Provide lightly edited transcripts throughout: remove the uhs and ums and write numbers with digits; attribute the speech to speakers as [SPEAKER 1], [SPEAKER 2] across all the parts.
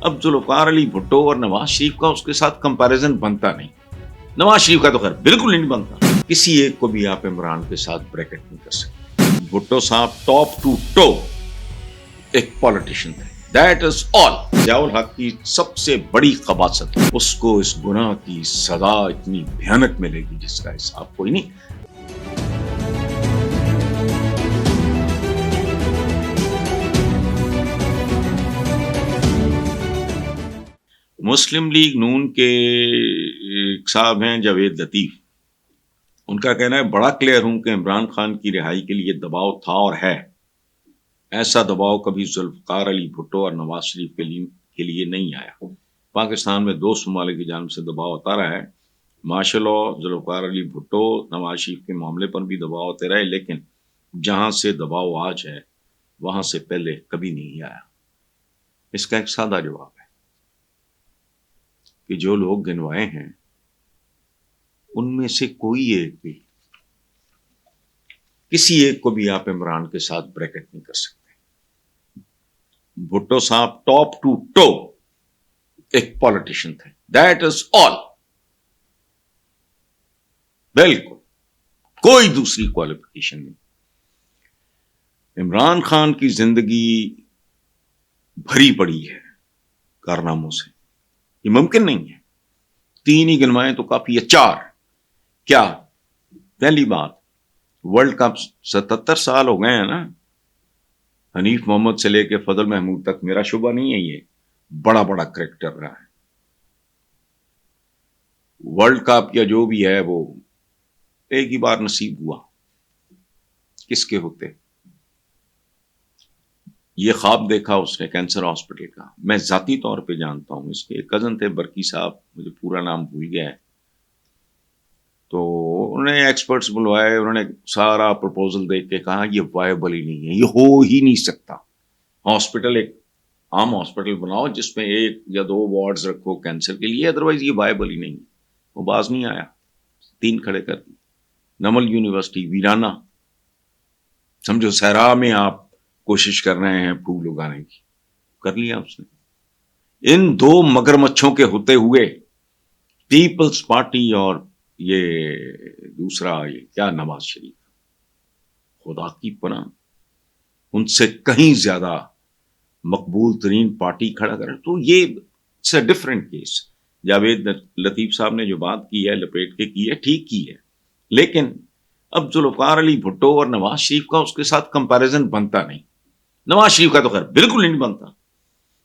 [SPEAKER 1] اب ذوالفقار علی بھٹو اور نواز شریف کا اس کے ساتھ کمپیریزن بنتا نہیں. نواز شریف کا تو خیر بالکل نہیں بنتا. کسی ایک کو بھی آپ عمران کے ساتھ بریکٹ نہیں کر سکتے. بھٹو صاحب ٹاپ ٹو ٹو ایک پالیٹیشین تھے. دیٹ از آل. ضیاء الحق کی سب سے بڑی خباثت اس کو اس گناہ کی سزا اتنی بھیانک ملے گی جس کا حساب کوئی نہیں. مسلم لیگ نون کے صاحب ہیں جاوید لطیف. ان کا کہنا ہے بڑا کلیئر ہوں کہ عمران خان کی رہائی کے لیے دباؤ تھا اور ہے. ایسا دباؤ کبھی ذوالفقار علی بھٹو اور نواز شریف کے لیے نہیں آیا. پاکستان میں دو ممالک کی جانب سے دباؤ ہوتا رہا ہے. ماشاء اللہ ذوالفقار علی بھٹو نواز شریف کے معاملے پر بھی دباؤ ہوتے رہے، لیکن جہاں سے دباؤ آج ہے وہاں سے پہلے کبھی نہیں آیا. اس کا ایک سادہ جواب ہے کہ جو لوگ گنوائے ہیں ان میں سے کوئی ایک بھی، کسی ایک کو بھی آپ عمران کے ساتھ بریکٹ نہیں کر سکتے. بھٹو صاحب ٹاپ ٹو ٹو ایک پالیٹیشین تھے. دیٹ از آل. بالکل کوئی دوسری کوالیفیکیشن نہیں. عمران خان کی زندگی بھری پڑی ہے کارناموں سے. یہ ممکن نہیں ہے. تین ہی گنوائیں تو کافی ہے. چار کیا؟ پہلی بات، ورلڈ کپ 77 سال ہو گئے ہیں نا. حنیف محمد سے لے کے فضل محمود تک میرا شبہ نہیں ہے یہ بڑا بڑا کرکٹر رہا ہے. ورلڈ کپ یا جو بھی ہے وہ ایک ہی بار نصیب ہوا. کس کے ہوتے؟ یہ خواب دیکھا اس نے کینسر ہاسپٹل کا. میں ذاتی طور پہ جانتا ہوں. اس کے ایک کزن تھے برکی صاحب، مجھے پورا نام بھول گیا ہے. تو انہوں نے ایکسپرٹس بلوائے، انہوں نے سارا پروپوزل دیکھ کے کہا یہ وائبل ہی نہیں ہے، یہ ہو ہی نہیں سکتا. ہاسپٹل ایک عام ہاسپٹل بناؤ جس میں 1 یا 2 وارڈز رکھو کینسر کے لیے، ادروائز یہ وائبل ہی نہیں. وہ باز نہیں آیا. 3 کھڑے کر دی. نمل یونیورسٹی ویرانہ، سمجھو صحرا میں آپ کوشش کر رہے ہیں پھول اگانے کی، کر لیا اس نے. ان 2 مگرمچھوں کے ہوتے ہوئے پیپلز پارٹی اور یہ دوسرا یہ کیا نواز شریف، خدا کی پناہ ان سے کہیں زیادہ مقبول ترین پارٹی کھڑا کرے تو یہ it's a different case. Javed Latif صاحب نے جو بات کی ہے لپیٹ کے کی ہے، ٹھیک کی ہے، لیکن اب ذوالفقار علی بھٹو اور نواز شریف کا اس کے ساتھ کمپیریزن بنتا نہیں. نواز شریف کا تو خیر بالکل نہیں بنتا.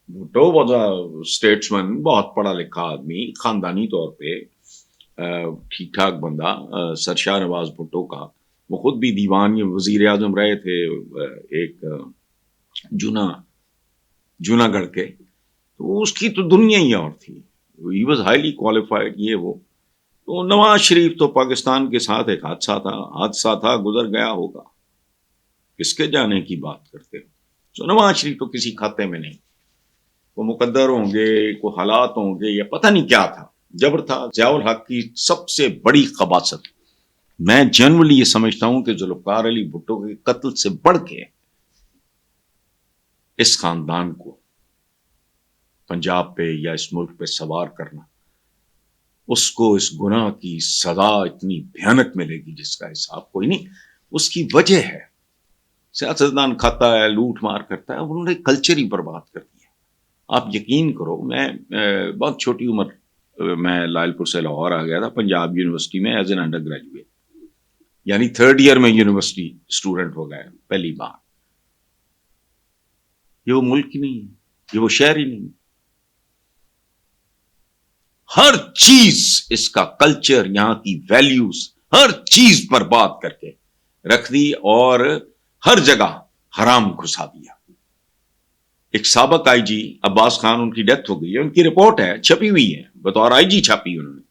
[SPEAKER 1] بھٹو واز اے اسٹیٹسمین، بہت پڑھا لکھا آدمی، خاندانی طور پہ ٹھیک ٹھاک بندہ. سر شاہ نواز بھٹو کا وہ خود بھی دیوان وزیر اعظم رہے تھے ایک جوناگڑھ کے. تو اس کی تو دنیا ہی اور تھی. He was highly qualified. یہ وہ تو نواز شریف تو پاکستان کے ساتھ ایک حادثہ تھا، گزر گیا ہوگا. کس کے جانے کی بات کرتے ہو؟ تو نواز شریف تو کسی کھاتے میں نہیں. وہ مقدر ہوں گے، کوئی حالات ہوں گے، یا پتہ نہیں کیا تھا، جبر تھا. ضیاء الحق کی سب سے بڑی خباثت میں جنرلی یہ سمجھتا ہوں کہ ذوالفقار علی بھٹو کے قتل سے بڑھ کے اس خاندان کو پنجاب پہ یا اس ملک پہ سوار کرنا، اس کو اس گناہ کی سزا اتنی بھیانک ملے گی جس کا حساب کوئی نہیں. اس کی وجہ ہے سیاستدان کھاتا ہے، لوٹ مار کرتا ہے، انہوں نے کلچر ہی برباد کر دیا. آپ یقین کرو، میں بہت چھوٹی عمر میں لائل پور سے لاہور آ گیا تھا پنجاب یونیورسٹی میں ایز این انڈر گریجویٹ، یعنی 3rd ایئر میں یونیورسٹی اسٹوڈنٹ ہو گئے پہلی بار. یہ وہ ملک ہی نہیں ہے، یہ وہ شہر ہی نہیں. ہر چیز اس کا کلچر، یہاں کی ویلیوز، ہر چیز برباد کر کے رکھ دی اور ہر جگہ حرام گھسا دیا. ایک سابق آئی جی عباس خان، ان کی ڈیتھ ہو گئی ہے، ان کی رپورٹ ہے چھپی ہوئی ہے، بطور آئی جی چھاپی انہوں نے،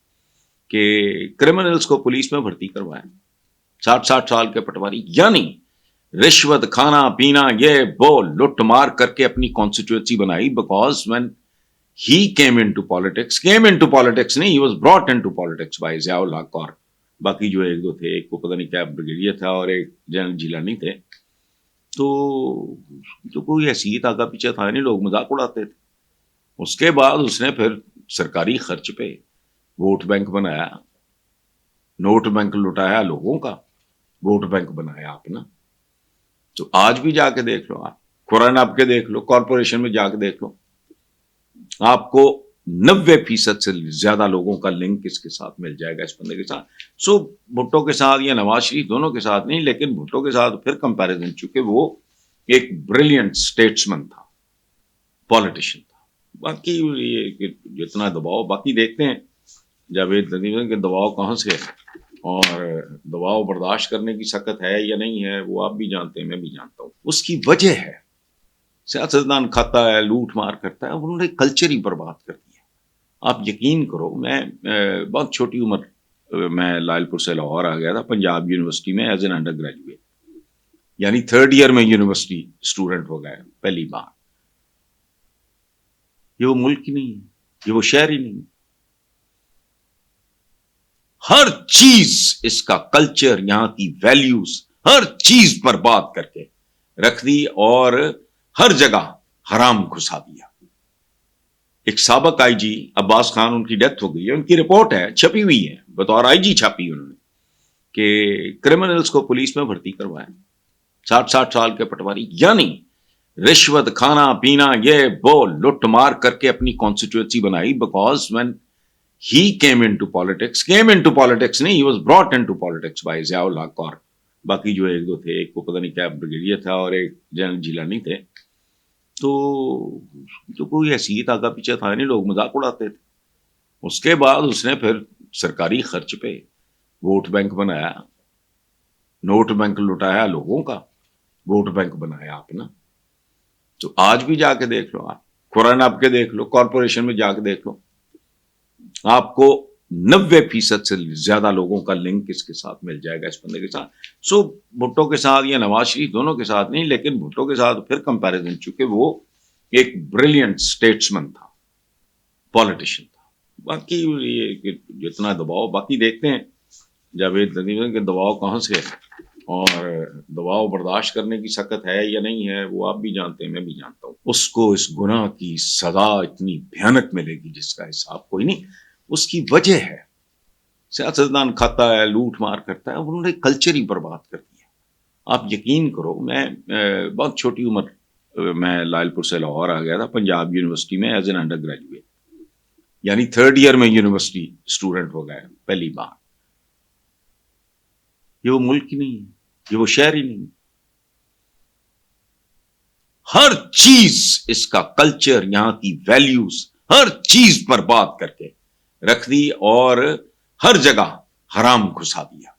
[SPEAKER 1] کہ کرمنلز کو پولیس میں بھرتی کروایا. 60 سال کے پٹواری، یعنی رشوت کھانا پینا، یہ وہ لٹ مار کر کے اپنی کانسٹیٹوئنسی بنائی. Because when he came into politics نہیں، he was brought into politics by Zia الحق اور باقی جو 1-2 تھے. ایک کو پتہ نہیں کیا بریگیڈیئر تھا اور ایک جنرل جیلانی تھے. تو کوئی حیثیت آگا پیچھے تھا نہیں، لوگ مذاق اڑاتے تھے. اس کے بعد اس نے پھر سرکاری خرچ پہ ووٹ بینک بنایا، نوٹ بینک لٹایا لوگوں کا، ووٹ بینک بنایا اپنا. تو آج بھی جا کے دیکھ لو، آپ قرآن آپ کے دیکھ لو، کارپوریشن میں جا کے دیکھ لو، آپ کو 90% سے زیادہ لوگوں کا لنک اس کے ساتھ مل جائے گا، اس بندے کے ساتھ. سو بھٹو کے ساتھ یا نواز شریف دونوں کے ساتھ نہیں، لیکن بھٹو کے ساتھ پھر کمپیریزن، چونکہ وہ ایک بریلینٹ اسٹیٹسمن تھا، پالیٹیشین تھا. باقی یہ کہ جتنا دباؤ باقی دیکھتے ہیں جاوید ندیم کے دباؤ کہاں سے ہے، اور دباؤ برداشت کرنے کی سخت ہے یا نہیں ہے، وہ آپ بھی جانتے ہیں، میں بھی جانتا ہوں. اس کی وجہ ہے سیاستدان کھاتا ہے، لوٹ مار کرتا ہے، انہوں نے کلچر ہی برباد کر دیا. آپ یقین کرو، میں بہت چھوٹی عمر میں لائل پور سے لاہور آ گیا تھا پنجاب یونیورسٹی میں ایز این انڈر گریجویٹ، یعنی 3rd ایئر میں یونیورسٹی اسٹوڈنٹ ہو گیا پہلی بار. یہ وہ ملک ہی نہیں ہے، یہ وہ شہر ہی نہیں ہے. ہر چیز اس کا کلچر، یہاں کی ویلیوز، ہر چیز برباد کر کے رکھ دی اور ہر جگہ حرام گھسا دیا. ایک سابق آئی جی عباس خان، ان کی ڈیتھ ہو گئی ہے، ان کی رپورٹ ہے، چھپی ہوئی ہے، بطور آئی جی چھاپی انہوں نے، کہ کرمنلز کو پولیس میں بھرتی کروائے، 60 سال کے پٹواری، یعنی رشوت کھانا پینا، یہ وہ لٹ مار کر کے اپنی کانسٹیٹوئنسی بنائی. Because when he came into politics نہیں, he was brought into politics by Zia الحق اور باقی جو ایک دو تھے، ایک کو پتہ نہیں کیا بریگیڈیئر تھا اور ایک جنرل جیلانی تھے. تو کوئی حیثیت آگا پیچھے تھا نہیں، لوگ مذاق اڑاتے تھے. اس کے بعد اس نے پھر سرکاری خرچ پہ ووٹ بینک بنایا، نوٹ بینک لٹایا لوگوں کا، ووٹ بینک بنایا اپنا. تو آج بھی جا کے دیکھ لو، آپ قرآن آپ کے دیکھ لو، کارپوریشن میں جا کے دیکھ لو، آپ کو 90% سے زیادہ لوگوں کا لنک اس کے ساتھ مل جائے گا، اس بندے کے ساتھ. سو بھٹو کے ساتھ یا نواز شریف دونوں کے ساتھ نہیں، لیکن بھٹو کے ساتھ پھر کمپیریزن، چونکہ وہ ایک بریلینٹ اسٹیٹسمن تھا، پالیٹیشین تھا. باقی یہ کہ جتنا دباؤ باقی دیکھتے ہیں جاوید ندیم کے دباؤ کہاں سے ہے، اور دباؤ برداشت کرنے کی سخت ہے یا نہیں ہے، وہ آپ بھی جانتے ہیں، میں بھی جانتا ہوں. اس کو اس گناہ کی سزا اتنی بھیانک ملے گی جس کا حساب کوئی نہیں. اس کی وجہ ہے سیاستدان کھاتا ہے، لوٹ مار کرتا ہے، انہوں نے کلچر ہی برباد کر دیا. آپ یقین کرو، میں بہت چھوٹی عمر میں لائل پور سے لاہور آ گیا تھا پنجاب یونیورسٹی میں ایز این انڈر گریجویٹ، یعنی 3rd ایئر میں یونیورسٹی اسٹوڈنٹ ہو گیا پہلی بار. یہ وہ ملک ہی نہیں ہے، یہ وہ شہر ہی نہیں ہے. ہر چیز اس کا کلچر، یہاں کی ویلیوز، ہر چیز برباد کر کے رکھ دی اور ہر جگہ حرام گھسا دیا.